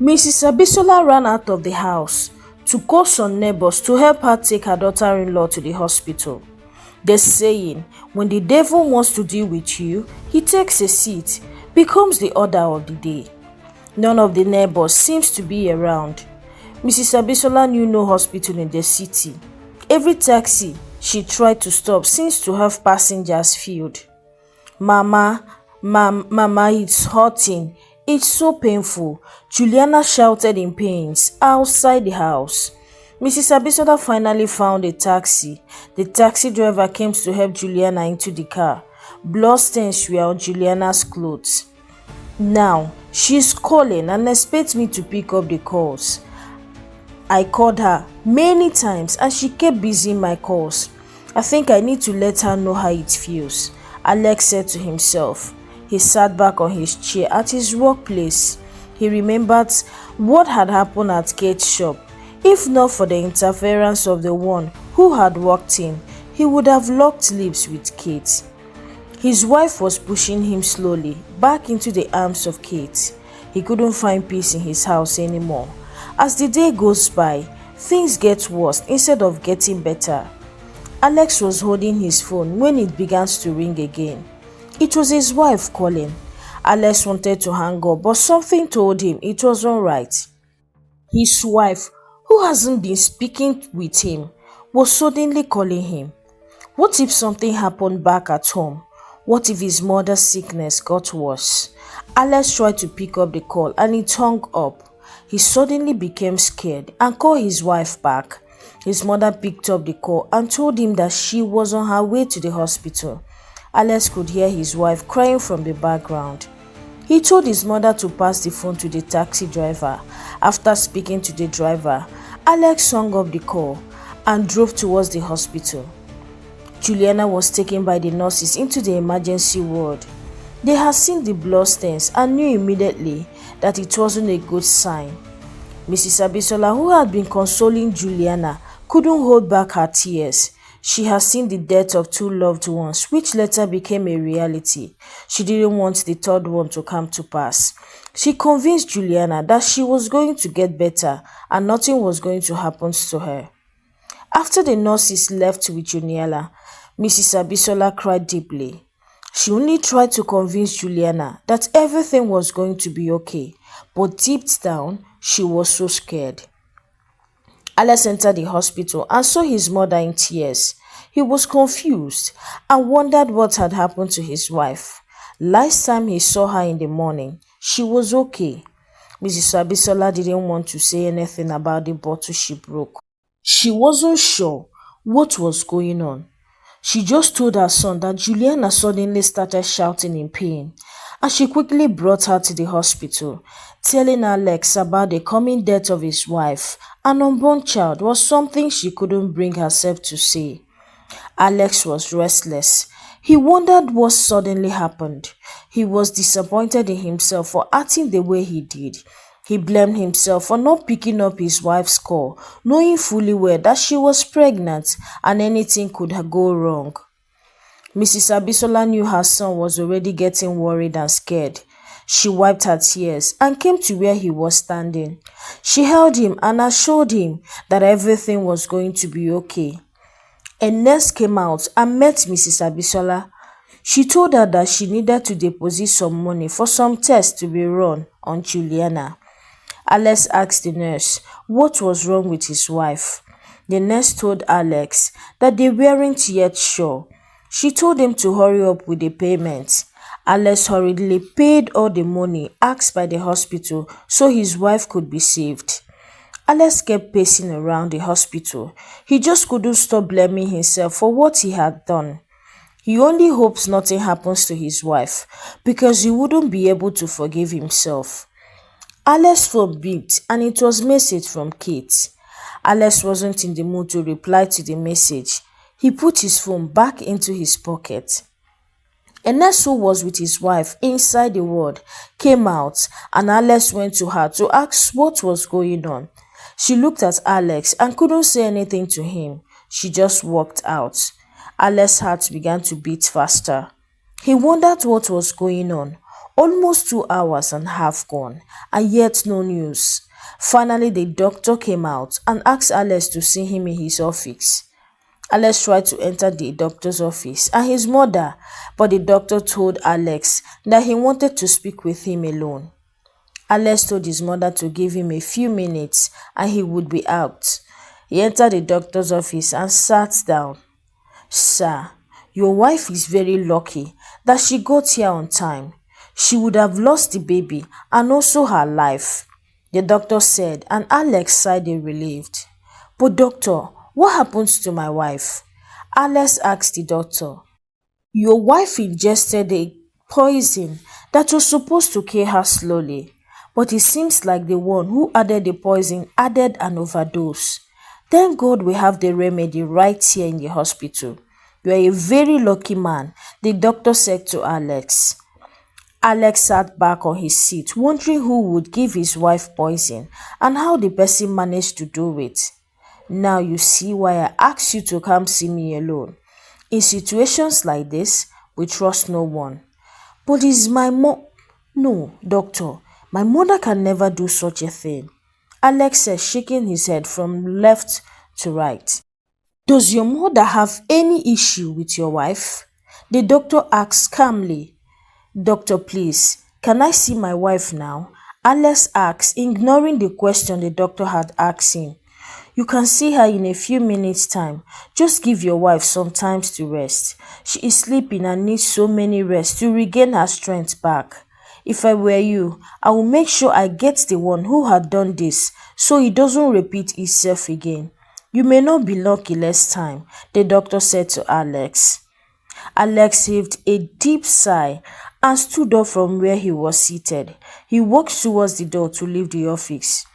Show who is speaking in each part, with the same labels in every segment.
Speaker 1: Mrs. Abisola ran out of the house to call some neighbors to help her take her daughter-in-law to the hospital. The saying, when the devil wants to deal with you, he takes a seat, becomes the order of the day. None of the neighbors seems to be around. Mrs. Abisola knew no hospital in the city. Every taxi she tried to stop seems to have passengers filled. Mama, it's hurting. It's so painful, Juliana shouted in pains outside the house. Mrs. Abisola finally found a taxi. The taxi driver came to help Juliana into the car. Bloodstains were on Juliana's clothes. Now, she's calling and expects me to pick up the calls. I called her many times and she kept busy my calls. I think I need to let her know how it feels, Alex said to himself. He sat back on his chair at his workplace. He remembered what had happened at Kate's shop. If not for the interference of the one who had walked in, he would have locked lips with Kate. His wife was pushing him slowly back into the arms of Kate. He couldn't find peace in his house anymore. As the day goes by, things get worse instead of getting better. Alex was holding his phone when it began to ring again. It was his wife calling. Alex wanted to hang up, but something told him it was alright. His wife, who hasn't been speaking with him, was suddenly calling him. What if something happened back at home? What if his mother's sickness got worse? Alex tried to pick up the call and it hung up. He suddenly became scared and called his wife back. His mother picked up the call and told him that she was on her way to the hospital. Alex could hear his wife crying from the background. He told his mother to pass the phone to the taxi driver. After speaking to the driver, Alex hung up the call and drove towards the hospital. Juliana was taken by the nurses into the emergency ward. They had seen the bloodstains and knew immediately that it wasn't a good sign. Mrs. Abisola, who had been consoling Juliana, couldn't hold back her tears. She had seen the death of 2 loved ones, which later became a reality. She didn't want the 3rd one to come to pass. She convinced Juliana that she was going to get better and nothing was going to happen to her. After the nurses left with Juliana, Mrs. Abisola cried deeply. She only tried to convince Juliana that everything was going to be okay, but deep down, she was so scared. Alex entered the hospital and saw his mother in tears. He was confused and wondered what had happened to his wife. Last time he saw her in the morning, she was okay. Mrs. Abisola didn't want to say anything about the bottle she broke. She wasn't sure what was going on. She just told her son that Juliana suddenly started shouting in pain, and she quickly brought her to the hospital. Telling Alex about the coming death of his wife, an unborn child, was something she couldn't bring herself to say. Alex was restless. He wondered what suddenly happened. He was disappointed in himself for acting the way he did. He blamed himself for not picking up his wife's call, knowing fully well that she was pregnant and anything could go wrong. Mrs. Abisola knew her son was already getting worried and scared. She wiped her tears and came to where he was standing. She held him and assured him that everything was going to be okay. A nurse came out and met Mrs. Abisola. She told her that she needed to deposit some money for some tests to be run on Juliana. Alex asked the nurse what was wrong with his wife. The nurse told Alex that they weren't yet sure. She told him to hurry up with the payment. Alex hurriedly paid all the money asked by the hospital so his wife could be saved. Alex kept pacing around the hospital. He just couldn't stop blaming himself for what he had done. He only hopes nothing happens to his wife because he wouldn't be able to forgive himself. Alex's phone beeped and it was a message from Kate. Alex wasn't in the mood to reply to the message. He put his phone back into his pocket. A nurse who was with his wife inside the ward came out and Alex went to her to ask what was going on. She looked at Alex and couldn't say anything to him. She just walked out. Alex's heart began to beat faster. He wondered what was going on. Almost 2 hours and a half gone, and yet no news. Finally, the doctor came out and asked Alex to see him in his office. Alex tried to enter the doctor's office and his mother, but the doctor told Alex that he wanted to speak with him alone. Alex told his mother to give him a few minutes and he would be out. He entered the doctor's office and sat down. "Sir, your wife is very lucky that she got here on time. She would have lost the baby and also her life," the doctor said, and Alex sighed relieved. "But doctor, what happens to my wife?" Alex asked the doctor. "Your wife ingested a poison that was supposed to kill her slowly, but it seems like the one who added the poison added an overdose. Thank God we have the remedy right here in the hospital. You are a very lucky man," the doctor said to Alex. Alex sat back on his seat, wondering who would give his wife poison and how the person managed to do it. "Now you see why I asked you to come see me alone. In situations like this, we trust no one." "But is my mom—" "No, doctor, my mother can never do such a thing," Alex said, shaking his head from left to right. "Does your mother have any issue with your wife?" the doctor asked calmly. "Doctor, please, can I see my wife now?" Alex asked, ignoring the question the doctor had asked him. "You can see her in a few minutes' time. Just give your wife some time to rest. She is sleeping and needs so many rests to regain her strength back. If I were you, I would make sure I get the one who had done this so it doesn't repeat itself again. You may not be lucky last time," the doctor said to Alex. Alex heaved a deep sigh and stood up from where he was seated. He walked towards the door to leave the office.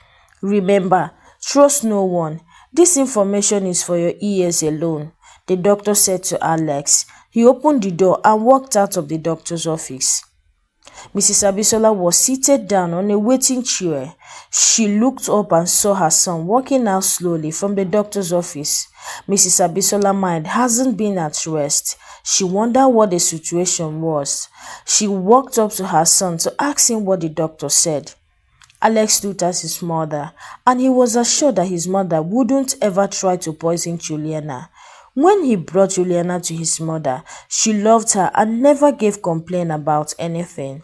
Speaker 1: "Remember, trust no one. This information is for your ears alone," the doctor said to Alex. He opened the door and walked out of the doctor's office. Mrs. Abisola was seated down on a waiting chair. She looked up and saw her son walking out slowly from the doctor's office. Mrs. Abisola's mind hasn't been at rest. She wondered what the situation was. She walked up to her son to ask him what the doctor said. Alex looked at his mother, and he was assured that his mother wouldn't ever try to poison Juliana. When he brought Juliana to his mother, she loved her and never gave complaint about anything.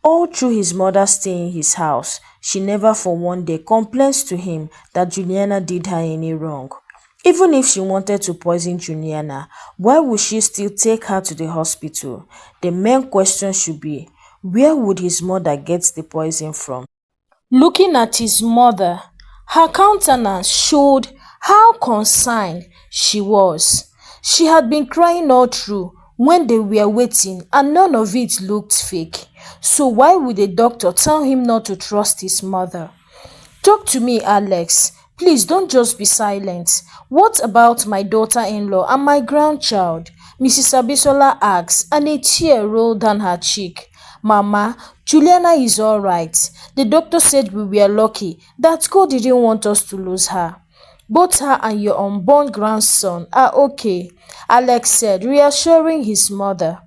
Speaker 1: All through his mother staying in his house, she never for one day complained to him that Juliana did her any wrong. Even if she wanted to poison Juliana, why would she still take her to the hospital? The main question should be, where would his mother get the poison from? Looking at his mother, her countenance showed how concerned she was. She had been crying all through when they were waiting, and none of it looked fake. So why would the doctor tell him not to trust his mother? "Talk to me, Alex. Please don't just be silent. What about my daughter-in-law and my grandchild?" Mrs. Abisola asked, and a tear rolled down her cheek. "Mama, Juliana is all right. The doctor said we were lucky that God didn't want us to lose her. Both her and your unborn grandson are okay," Alex said, reassuring his mother.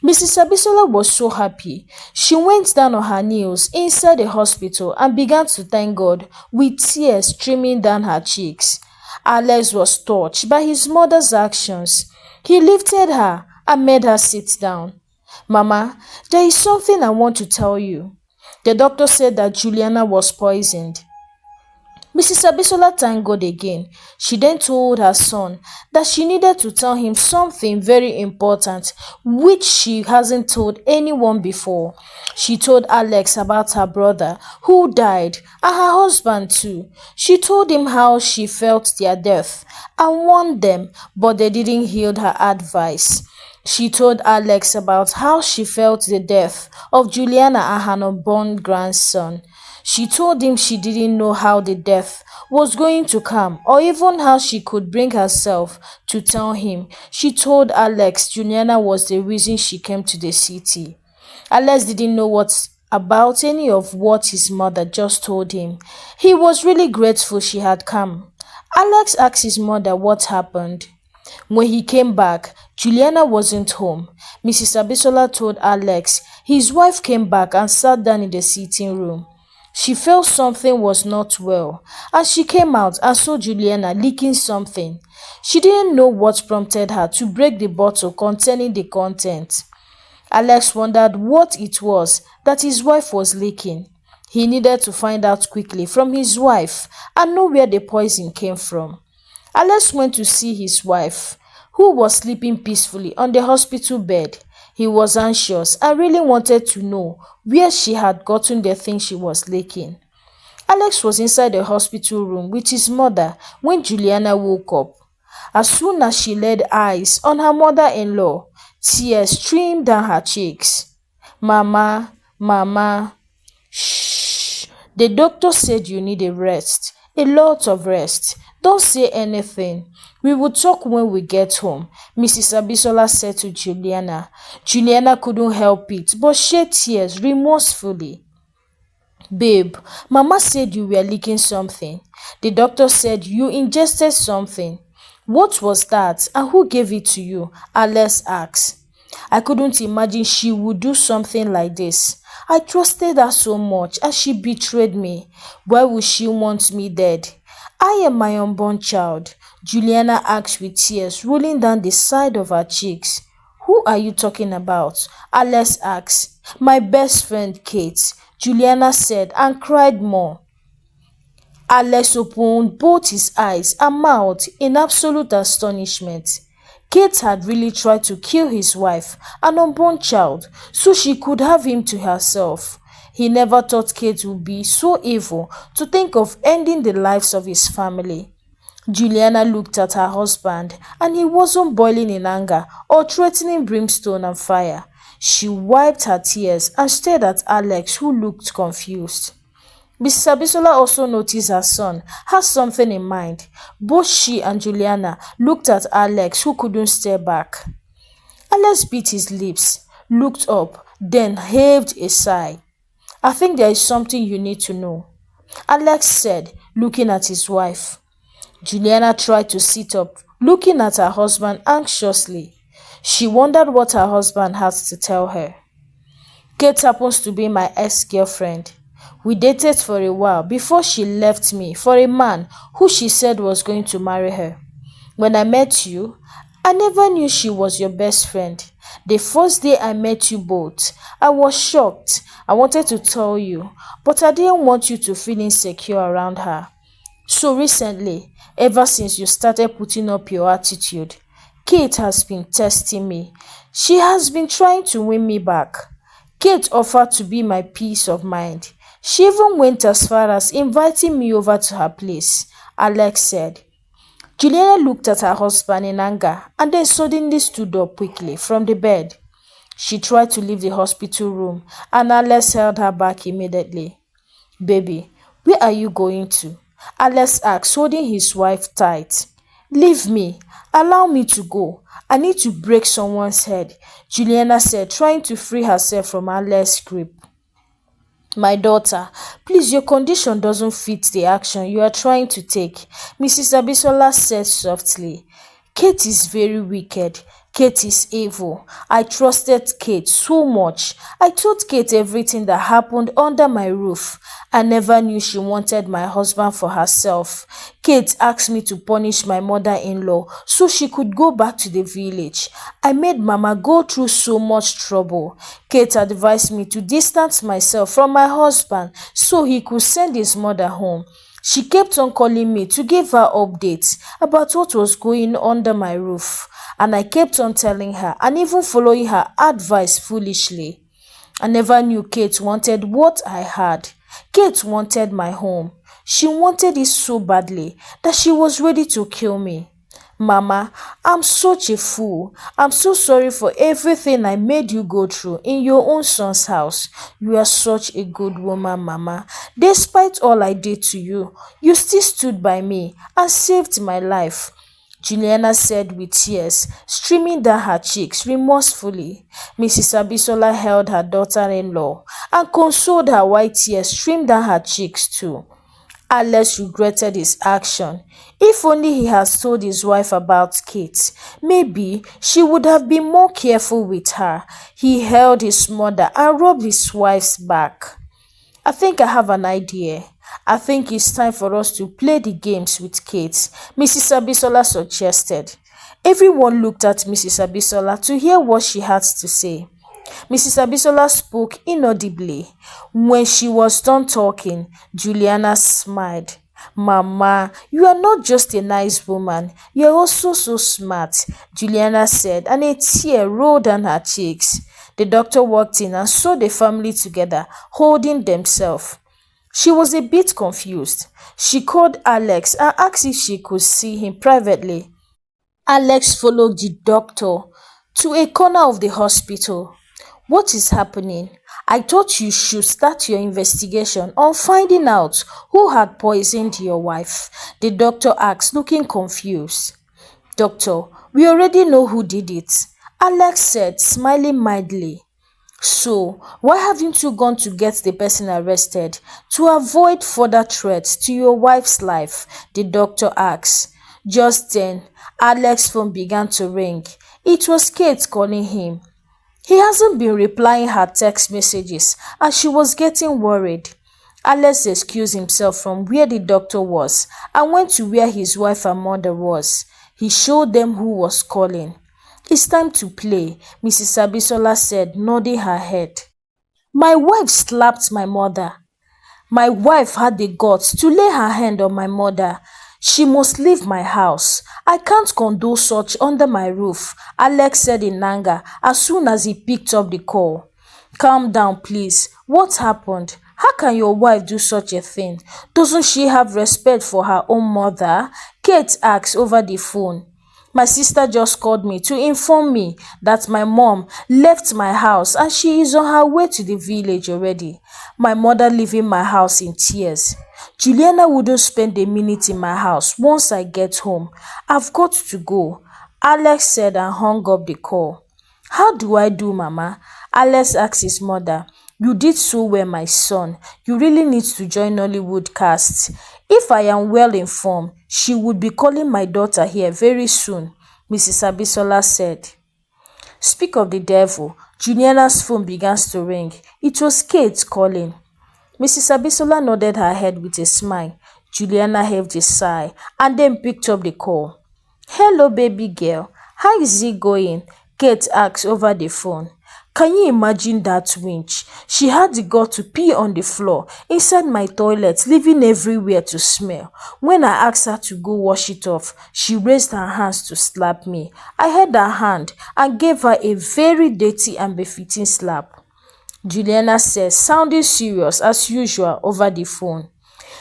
Speaker 1: Mrs. Abisola was so happy. She went down on her knees inside the hospital and began to thank God, with tears streaming down her cheeks. Alex was touched by his mother's actions. He lifted her and made her sit down. "Mama, there is something I want to tell you. The doctor said that Juliana was poisoned." Mrs. Abisola thanked God again. She then told her son that she needed to tell him something very important which she hasn't told anyone before. She told Alex about her brother who died and her husband too. She told him how she felt their death and warned them, but they didn't heed her advice. She told Alex about how she felt the death of Juliana and her unborn grandson. She told him she didn't know how the death was going to come or even how she could bring herself to tell him. She told Alex Juliana was the reason she came to the city. Alex didn't know what about any of what his mother just told him. He was really grateful she had come. Alex asked his mother what happened. When he came back, Juliana wasn't home. Mrs. Abisola told Alex His wife came back and sat down in the sitting room. She felt something was not well, and she came out and saw Juliana licking something. She didn't know what prompted her to break the bottle containing the contents. Alex wondered what it was that his wife was licking. He needed to find out quickly from his wife and know where the poison came from. Alex went to see his wife, who was sleeping peacefully on the hospital bed. He was anxious and really wanted to know where she had gotten the thing she was licking. Alex was inside the hospital room with his mother when Juliana woke up. As soon as she laid eyes on her mother-in-law, tears streamed down her cheeks. "Mama, Mama, shh. The doctor said you need a rest, a lot of rest. Don't say anything. We will talk when we get home," Mrs. Abisola said to Juliana. Juliana couldn't help it but shed tears remorsefully. "Babe, Mama said you were licking something. The doctor said you ingested something. What was that and who gave it to you?" Alex asked. "I couldn't imagine she would do something like this. I trusted her so much and she betrayed me. Why would she want me dead? I am my unborn child," Juliana asked with tears rolling down the side of her cheeks. "Who are you talking about?" Alex asked. "My best friend Kate," Juliana said and cried more. Alex opened both his eyes and mouth in absolute astonishment. Kate had really tried to kill his wife, an unborn child, so she could have him to herself. He never thought Kate would be so evil to think of ending the lives of his family. Juliana looked at her husband, and he wasn't boiling in anger or threatening brimstone and fire. She wiped her tears and stared at Alex, who looked confused. Mrs. Abisola also noticed her son had something in mind. Both she and Juliana looked at Alex, who couldn't stare back. Alex bit his lips, looked up, then heaved a sigh. "I think there is something you need to know," Alex said, looking at his wife. Juliana tried to sit up, looking at her husband anxiously. She wondered what her husband had to tell her. "Kate happens to be my ex-girlfriend. We dated for a while before she left me for a man who she said was going to marry her. When I met you, I never knew she was your best friend. The first day I met you both, I was shocked. I wanted to tell you, but I didn't want you to feel insecure around her. So recently, ever since you started putting up your attitude, Kate has been testing me. She has been trying to win me back. Kate offered to be my peace of mind. She even went as far as inviting me over to her place," Alex said. Juliana looked at her husband in anger and then suddenly stood up quickly from the bed. She tried to leave the hospital room and Alex held her back immediately. "Baby, where are you going to?" Alex asked, holding his wife tight. "Leave me. Allow me to go. I need to break someone's head," Juliana said, trying to free herself from Alex's grip. "My daughter, please, your condition doesn't fit the action you are trying to take," Mrs. Abisola said softly. "Kate is very wicked. Kate is evil. I trusted Kate so much. I told Kate everything that happened under my roof. I never knew she wanted my husband for herself. Kate asked me to punish my mother-in-law so she could go back to the village. I made Mama go through so much trouble. Kate advised me to distance myself from my husband so he could send his mother home. She kept on calling me to give her updates about what was going on under my roof. And I kept on telling her and even following her advice foolishly. I never knew Kate wanted what I had. Kate wanted my home. She wanted it so badly that she was ready to kill me. Mama, I'm such a fool. I'm so sorry for everything I made you go through in your own son's house. You are such a good woman, Mama. Despite all I did to you, you still stood by me and saved my life," Juliana said with tears streaming down her cheeks remorsefully. Mrs. Abisola held her daughter-in-law and consoled her while tears streamed down her cheeks too. Alex regretted his action. If only he had told his wife about Kate, maybe she would have been more careful with her. He held his mother and rubbed his wife's back. I think I have an idea. I think it's time for us to play the games with Kate, Mrs. Abisola suggested. Everyone looked at Mrs. Abisola to hear what she had to say. Mrs. Abisola spoke inaudibly. When she was done talking, Juliana smiled. Mama, you are not just a nice woman, you are also so smart, Juliana said, and a tear rolled down her cheeks. The doctor walked in and saw the family together, holding themselves. She was a bit confused. She called Alex and asked if she could see him privately. Alex followed the doctor to a corner of the hospital. What is happening? I thought you should start your investigation on finding out who had poisoned your wife, the doctor asked, looking confused. Doctor, we already know who did it, Alex said, smiling mildly. So, why haven't you gone to get the person arrested to avoid further threats to your wife's life? The doctor asked. Just then, Alex's phone began to ring. It was Kate calling him. He hasn't been replying her text messages and she was getting worried. Alex excused himself from where the doctor was and went to where his wife and mother was. He showed them who was calling. It's time to play, Mrs. Abisola said, nodding her head. My wife slapped my mother. My wife had the guts to lay her hand on my mother. She must leave my house. I can't condone such under my roof, Alex said in anger as soon as he picked up the call. Calm down, please. What happened? How can your wife do such a thing? Doesn't she have respect for her own mother? Kate asked over the phone. My sister just called me to inform me that my mom left my house and she is on her way to the village already. My mother leaving my house in tears. Juliana wouldn't spend a minute in my house once I get home. I've got to go, Alex said and hung up the call. How do I do, Mama? Alex asked his mother. You did so well, my son. You really need to join Nollywood cast. If I am well informed, she would be calling my daughter here very soon, Mrs. Abisola said. Speak of the devil, Juliana's phone began to ring. It was Kate calling. Mrs. Abisola nodded her head with a smile. Juliana heaved a sigh and then picked up the call. Hello, baby girl. How is it going? Kate asked over the phone. Can you imagine that winch? She had the gut to pee on the floor inside my toilet, leaving everywhere to smell. When I asked her to go wash it off, she raised her hands to slap me. I held her hand and gave her a very dirty and befitting slap, Juliana said, sounding serious as usual over the phone.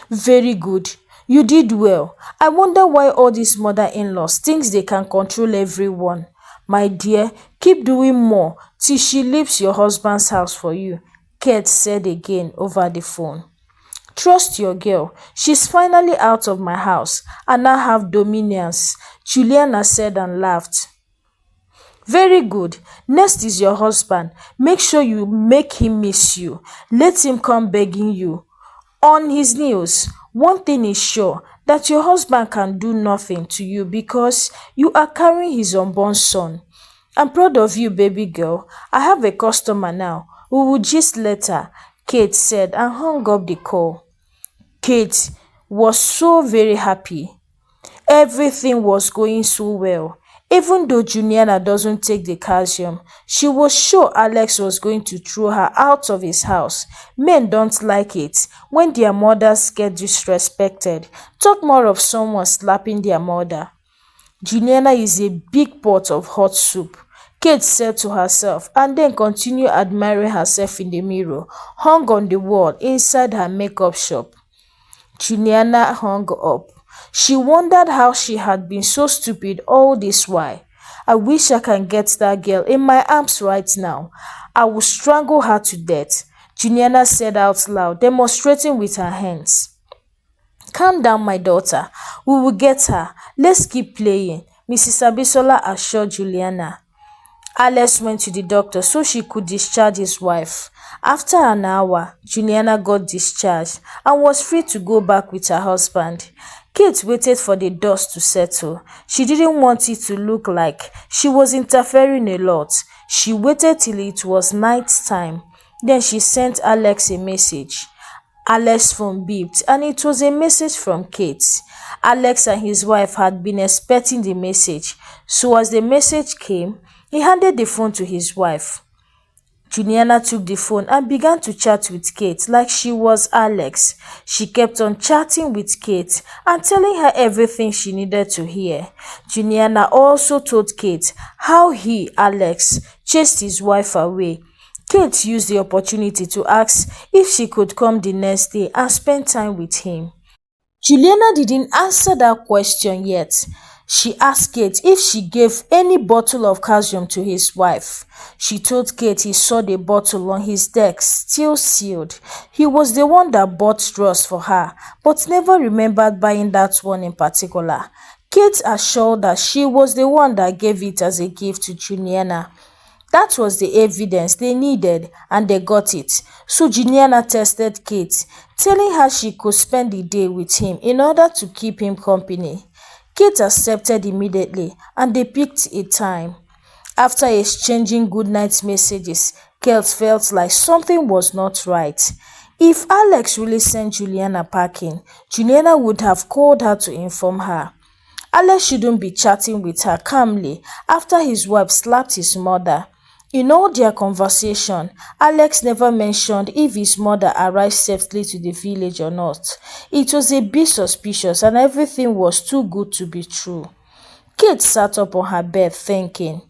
Speaker 1: Very good. You did well. I wonder why all these mother-in-laws think they can control everyone. My dear, keep doing more till she leaves your husband's house for you, Kate said again over the phone. Trust your girl. She's finally out of my house and I have dominions, Juliana said and laughed. Very good. Next is your husband. Make sure you make him miss you. Let him come begging you on his knees. One thing is sure, that your husband can do nothing to you because you are carrying his unborn son. I'm proud of you, baby girl. I have a customer now. We will gist later, Kate said and hung up the call. Kate was so very happy. Everything was going so well. Even though Juliana doesn't take the calcium, she was sure Alex was going to throw her out of his house. Men don't like it when their mothers get disrespected. Talk more of someone slapping their mother. Juliana is a big pot of hot soup, Kate said to herself and then continued admiring herself in the mirror hung on the wall inside her makeup shop. Juliana hung up. She wondered how she had been so stupid all this while. I wish I can get that girl in my arms right now. I will strangle her to death, Juliana said out loud, demonstrating with her hands. Calm down, my daughter. We will get her. Let's keep playing, Mrs. Abisola assured Juliana. Alex went to the doctor so she could discharge his wife. After an hour, Juliana got discharged and was free to go back with her husband. Kate waited for the dust to settle. She didn't want it to look like she was interfering a lot. She waited till it was night time. Then she sent Alex a message. Alex's phone beeped and it was a message from Kate. Alex and his wife had been expecting the message, so as the message came, he handed the phone to his wife. Juliana took the phone and began to chat with Kate like she was Alex. She kept on chatting with Kate and telling her everything she needed to hear. Juliana also told Kate how he, Alex, chased his wife away. Kate used the opportunity to ask if she could come the next day and spend time with him. Juliana didn't answer that question yet. She asked Kate if she gave any bottle of calcium to his wife. She told Kate he saw the bottle on his desk, still sealed. He was the one that bought straws for her, but never remembered buying that one in particular. Kate assured that she was the one that gave it as a gift to Juliana. That was the evidence they needed and they got it. So Juliana tested Kate, telling her she could spend the day with him in order to keep him company. Kate accepted immediately and they picked a time. After exchanging goodnight messages, Kate felt like something was not right. If Alex really sent Juliana packing, Juliana would have called her to inform her. Alex shouldn't be chatting with her calmly after his wife slapped his mother. In all their conversation, Alex never mentioned if his mother arrived safely to the village or not. It was a bit suspicious and everything was too good to be true. Kate sat up on her bed thinking,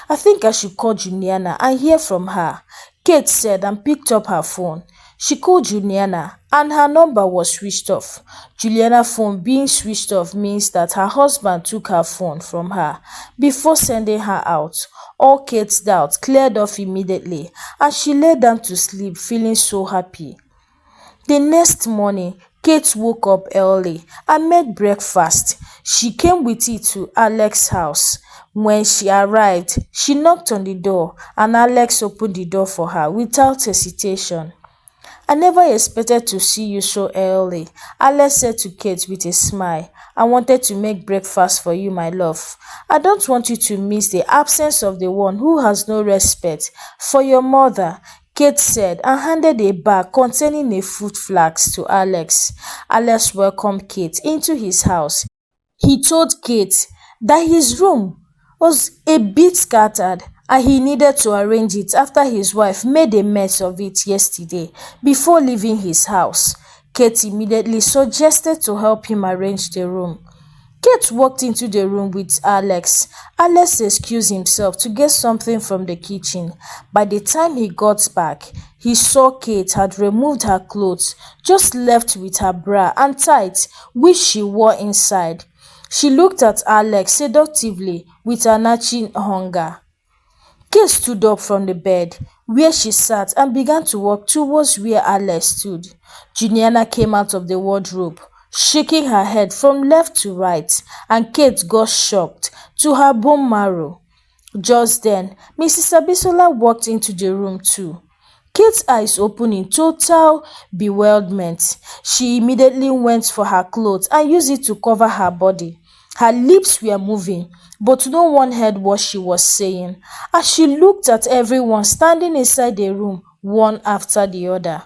Speaker 1: I think I should call Juliana and hear from her, Kate said and picked up her phone. She called Juliana and her number was switched off. Juliana's phone being switched off means that her husband took her phone from her before sending her out. All Kate's doubts cleared off immediately and she lay down to sleep feeling so happy. The next morning, Kate woke up early and made breakfast. She came with it to Alex's house. When she arrived, she knocked on the door and Alex opened the door for her without hesitation. I never expected to see you so early, Alex said to Kate with a smile. I wanted to make breakfast for you, my love. I don't want you to miss the absence of the one who has no respect for your mother, Kate said and handed a bag containing a fruit flask to Alex. Alex welcomed Kate into his house. He told Kate that his room was a bit scattered and he needed to arrange it after his wife made a mess of it yesterday before leaving his house. Kate immediately suggested to help him arrange the room. Kate walked into the room with Alex. Alex excused himself to get something from the kitchen. By the time he got back, he saw Kate had removed her clothes, just left with her bra and tights, which she wore inside. She looked at Alex seductively with an aching hunger. Kate stood up from the bed where she sat and began to walk towards where Alex stood. Juliana came out of the wardrobe, shaking her head from left to right, and Kate got shocked to her bone marrow. Just then, Mrs. Abisola walked into the room too. Kate's eyes opened in total bewilderment. She immediately went for her clothes and used it to cover her body. Her lips were moving, but no one heard what she was saying, as she looked at everyone standing inside the room, one after the other.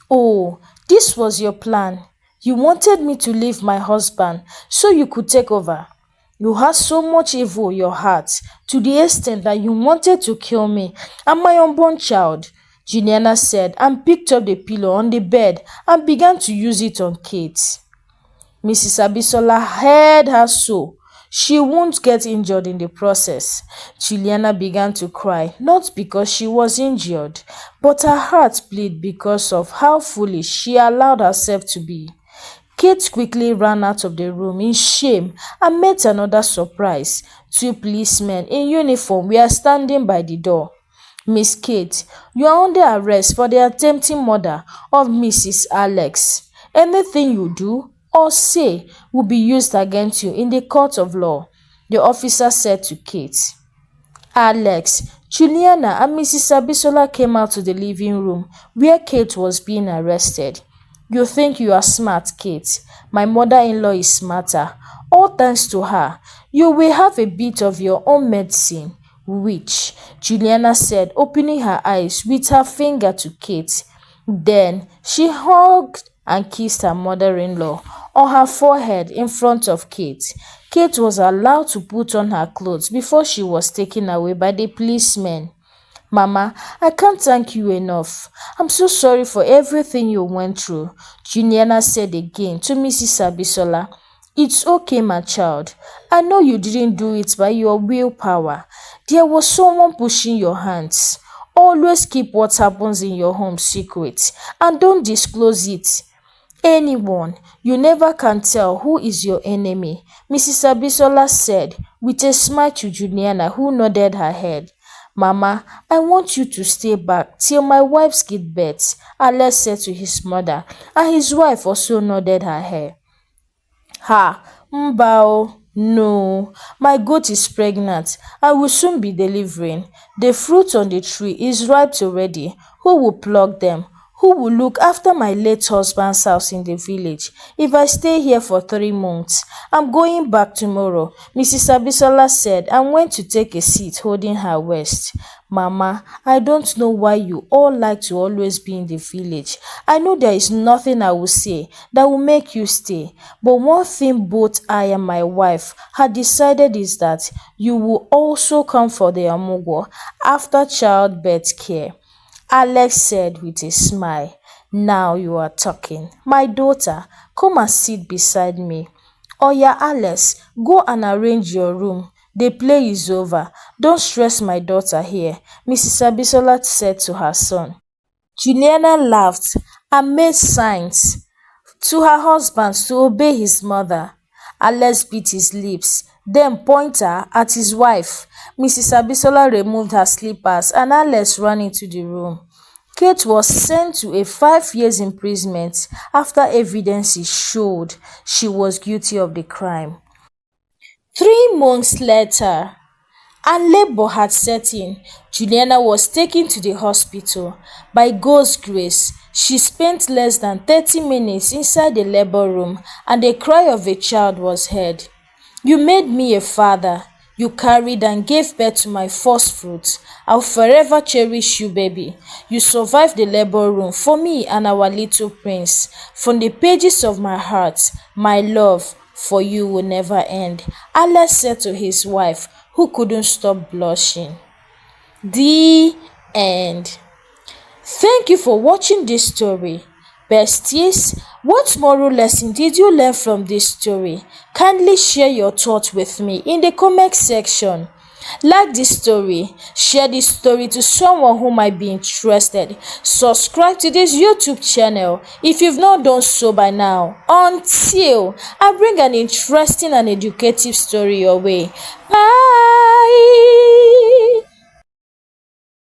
Speaker 1: Oh, this was your plan. You wanted me to leave my husband so you could take over. You had so much evil in your heart, to the extent that you wanted to kill me and my unborn child, Juliana said and picked up the pillow on the bed and began to use it on Kate. Mrs. Abisola heard her so she won't get injured in the process. Juliana began to cry, not because she was injured, but her heart bled because of how foolish she allowed herself to be. Kate quickly ran out of the room in shame and met another surprise. 2 policemen in uniform were standing by the door. Miss Kate, you are under arrest for the attempted murder of Mrs. Alex. Anything you do or say will be used against you in the court of law, the officer said to Kate. Alex, Juliana, and Mrs. Abisola came out to the living room where Kate was being arrested. You think you are smart, Kate. My mother-in-law is smarter. All thanks to her. You will have a bit of your own medicine. Which? Juliana said, opening her eyes with her finger to Kate. Then she hugged and kissed her mother-in-law on her forehead in front of Kate. Kate was allowed to put on her clothes before she was taken away by the policemen. Mama, I can't thank you enough. I'm so sorry for everything you went through, Juliana said again to Mrs. Abisola. It's okay, my child. I know you didn't do it by your willpower. There was someone pushing your hands. Always keep what happens in your home secret and don't disclose it. Anyone, you never can tell who is your enemy, Mrs. Abisola said with a smile to Juliana, who nodded her head. Mama, I want you to stay back till my wife's give birth, Alex said to his mother, and his wife also nodded her head. Ha, Mbao, no, my goat is pregnant. I will soon be delivering. The fruit on the tree is ripe already. Who will pluck them? Who will look after my late husband's house in the village if I stay here for 3 months? I'm going back tomorrow, Mrs. Abisola said and went to take a seat holding her waist. Mama, I don't know why you all like to always be in the village. I know there is nothing I will say that will make you stay. But one thing both I and my wife had decided is that you will also come for the Amugo after childbirth care, Alex said with a smile. Now you are talking. My daughter, come and sit beside me. Oh yeah, Alex, go and arrange your room. The play is over. Don't stress my daughter here, Mrs. Abisola said to her son. Juliana laughed and made signs to her husband to obey his mother. Alex bit his lips, then pointed at his wife. Mrs. Abisola removed her slippers and Alex ran into the room. Kate was sent to a 5 years imprisonment after evidences showed she was guilty of the crime. 3 months later, and labor had set in, Juliana was taken to the hospital. By God's grace, she spent less than 30 minutes inside the labor room and the cry of a child was heard. You made me a father. You carried and gave birth to my first fruits. I'll forever cherish you, baby. You survived the labor room for me and our little prince. From the pages of my heart, my love for you will never end, Alex said to his wife, who couldn't stop blushing. The end. Thank you for watching this story. Besties, what moral lesson did you learn from this story? Kindly share your thoughts with me in the comment section. Like this story, share this story to someone who might be interested. Subscribe to this YouTube channel if you've not done so by now. Until I bring an interesting and educative story your way. Bye!